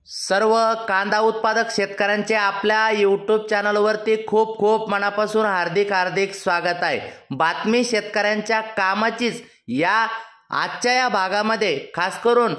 सर्व कांदा उत्पादक शेतकऱ्यांचे आपल्या यूट्यूब चॅनलवरती खूप खूप मनापासून हार्दिक स्वागत आहे। बातमी शेतकऱ्यांच्या कामाचीच या आजच्या या भागामध्ये खास करून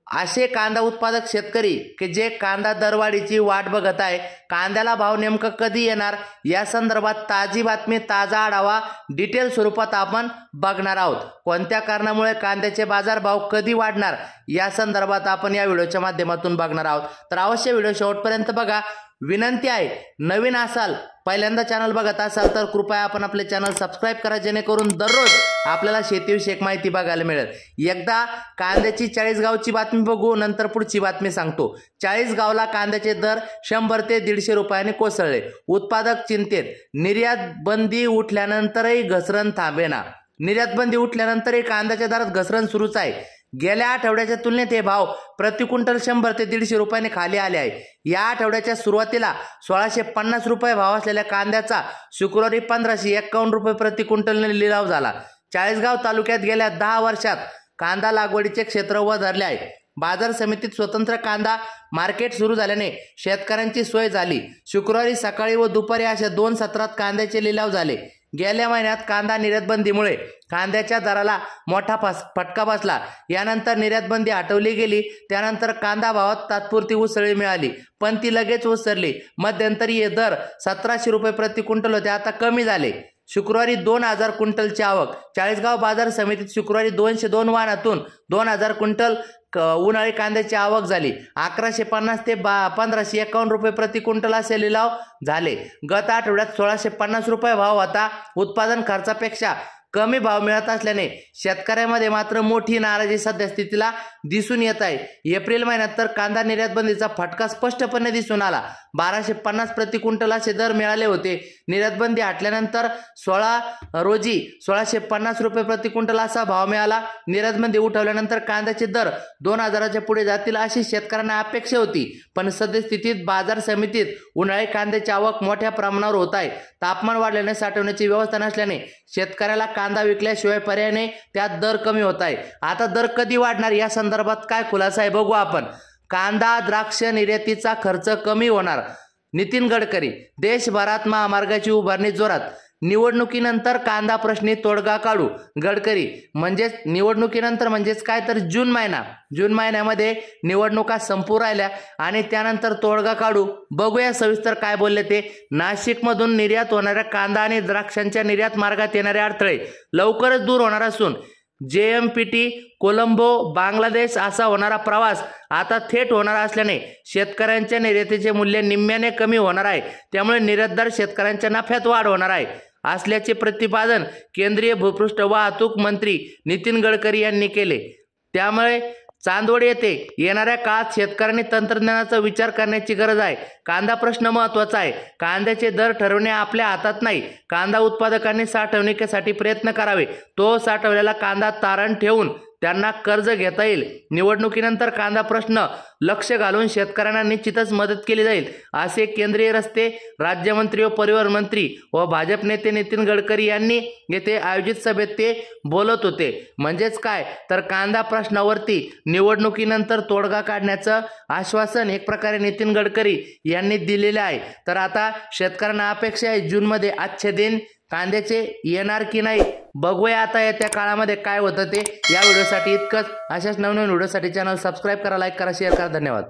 असे कांदा उत्पादक शेतकरी की जे कांदा दरवाढीची वाट बघत आहे, कांद्याला भाव नेमका कधी येणार या संदर्भात ताजी बातमी, ताजा आढावा डिटेल स्वरूपात आपण बघणार आहोत। कोणत्या कारणामुळे कांद्याचे बाजारभाव कधी वाढणार या संदर्भात आपण या व्हिडिओच्या माध्यमातून बघणार आहोत। तर अवश्य व्हिडिओ शेवटपर्यंत बघा। विनंती आहे, नवीन असाल, पहिल्यांदा चॅनल बघत असाल तर कृपया आपण आपले चॅनल सबस्क्राइब करा, जेणेकरून दररोज आपल्याला शेतीविषयक माहिती बघायला मिळेल। एकदा कांद्याची 40 गावची बातमी बघू, नंतर पुढची बातमी सांगतो। 40 गावला कांद्याचे दर 100 ते 150 रुपयांनी कोसळले। उत्पादक चिंतेत, निर्यात बंदी उठल्यानंतरही घसरण थांबेना। निर्यात बंदी उठल्यानंतरही कांद्याच्या दरात घसरण सुरूच आहे। गेल्या आठवड्याच्या तुलनेत हे भाव प्रति क्विंटल 100 ते 150 रुपयांनी खाली आले आहे। या आठवड्याच्या सुरुवातीला 1650 रुपये भाव असलेल्या कांद्याचा शुक्रवारी 1551 रुपये प्रति क्विंटलने लिलाव झाला। 40गाव तालुक्यात गेल्या 10 वर्षात कांदा लागवडीचे क्षेत्र वधारले आहे। बाजार समितीत स्वतंत्र कांदा मार्केट सुरू झाल्याने शेतकऱ्यांची सोय झाली। शुक्रवारी सकाळी व दुपारी अशा 2 सत्रात कांद्याचे लिलाव झाले। गेल्या महिन्यात कांदा निर्यात बंदीमुळे कांद्याच्या दराला मोठा फटका बसला। यानंतर निर्यात बंदी हटवली गेली, त्यानंतर कांदा भावात तात्पुरती उसळी मिळाली, पण ती लगेच ओसरली। मध्यंतरी हे दर 1700 रुपये प्रति क्विंटल होते, आता कमी झाले। शुक्रवारी 2000 क्विंटलची आवक। 40गाव बाजार समितीत शुक्रवारी 202 वाहनातून 2000 क्विंटल उन्हाळी कांद्याची आवक झाली। 1150 ते 1551 रुपये प्रति क्विंटल असे लिलाव झाले। गत आठवड्यात 1650 रुपये भाव होता। उत्पादन खर्चापेक्षा कमी भाव मिळत असल्याने शेतकऱ्यांमध्ये मात्र मोठी नाराजी सद्यस्थितीला दिसून येत आहे। एप्रिल महिन्यात तर कांदा निर्यात बंदीचा फटका स्पष्टपणे दिसून आला। 1250 प्रति क्विंटल असे दर मिळाले होते। निर्यात बंदी हटल्यानंतर 16 रोजी 1650 रुपये प्रति क्विंटल असा भाव मिळाला। निर्यात बंदी उठवल्यानंतर कांद्याचे दर 2000च्या पुढे जातील अशी शेतकऱ्यांना अपेक्षा होती, पण सद्यस्थितीत बाजार समितीत उन्हाळी कांद्याची आवक मोठ्या प्रमाणावर होत आहे। तापमान वाढल्याने साठवण्याची व्यवस्था नसल्याने शेतकऱ्याला कांदा विकल्याशिवाय पर्याय नाही, त्यात दर कमी होत आहे। आता दर कधी वाढणार या संदर्भात काय खुलासा आहे बघू आपण। कांदा द्राक्ष निर्यातीचा खर्च कमी होणार, नितीन गडकरी। देशभरात महामार्गाची उभारणी जोरात, निवडणुकीनंतर कांदा प्रश्नी तोडगा काढू, गडकरी। म्हणजेच निवडणुकीनंतर म्हणजेच काय तर जून महिन्यामध्ये निवडणुका संपू राहिल्या आणि त्यानंतर तोडगा काढू। बघूया सविस्तर काय बोलले ते। नाशिकमधून निर्यात होणाऱ्या कांदा आणि द्राक्षांच्या निर्यात मार्गात येणारे अडथळे लवकरच दूर होणार असून JMPT कोलंबो बांगलादेश असा होणारा प्रवास आता थेट होणार असल्याने शेतकऱ्यांच्या निर्यातीचे मूल्य निम्म्याने कमी होणार आहे। त्यामुळे निर्यातदार शेतकऱ्यांच्या नफ्यात वाढ होणार आहे असल्याचे प्रतिपादन केंद्रीय भूपृष्ठ वाहतूक मंत्री नितीन गडकरी यांनी केले। त्यामुळे चांदवड येथे येणाऱ्या काळात शेतकऱ्यांनी तंत्रज्ञानाचा विचार करण्याची गरज आहे। कांदा प्रश्न महत्त्वाचा आहे। कांद्याचे दर ठरवणे आपल्या हातात नाही। कांदा उत्पादकांनी साठवणुकीसाठी प्रयत्न करावे। तो साठवलेला कांदा तारण ठेवून त्यांना कर्ज घेता येईल। निवडणुकीनंतर कांदा प्रश्न लक्ष घालून शेतकऱ्यांना निश्चितच मदत केली जाईल असे केंद्रीय रस्ते राज्यमंत्री व परिवहन मंत्री व भाजप नेते नितीन गडकरी यांनी येथे आयोजित सभेत ते बोलत होते। म्हणजेच काय तर कांदा प्रश्नावरती निवडणुकीनंतर तोडगा काढण्याचं आश्वासन एक प्रकारे नितीन गडकरी यांनी दिलेले आहे। तर आता शेतकऱ्यांना अपेक्षा आहे जूनमध्ये अच्छे दिन कांद्याचे येणार की नाही, बघूया आता येत्या काळामध्ये काय होतं ते। या व्हिडिओसाठी इतकंच। अशाच नवनवीन व्हिडिओसाठी चॅनल सबस्क्राइब करा, लाईक करा, शेअर करा। धन्यवाद।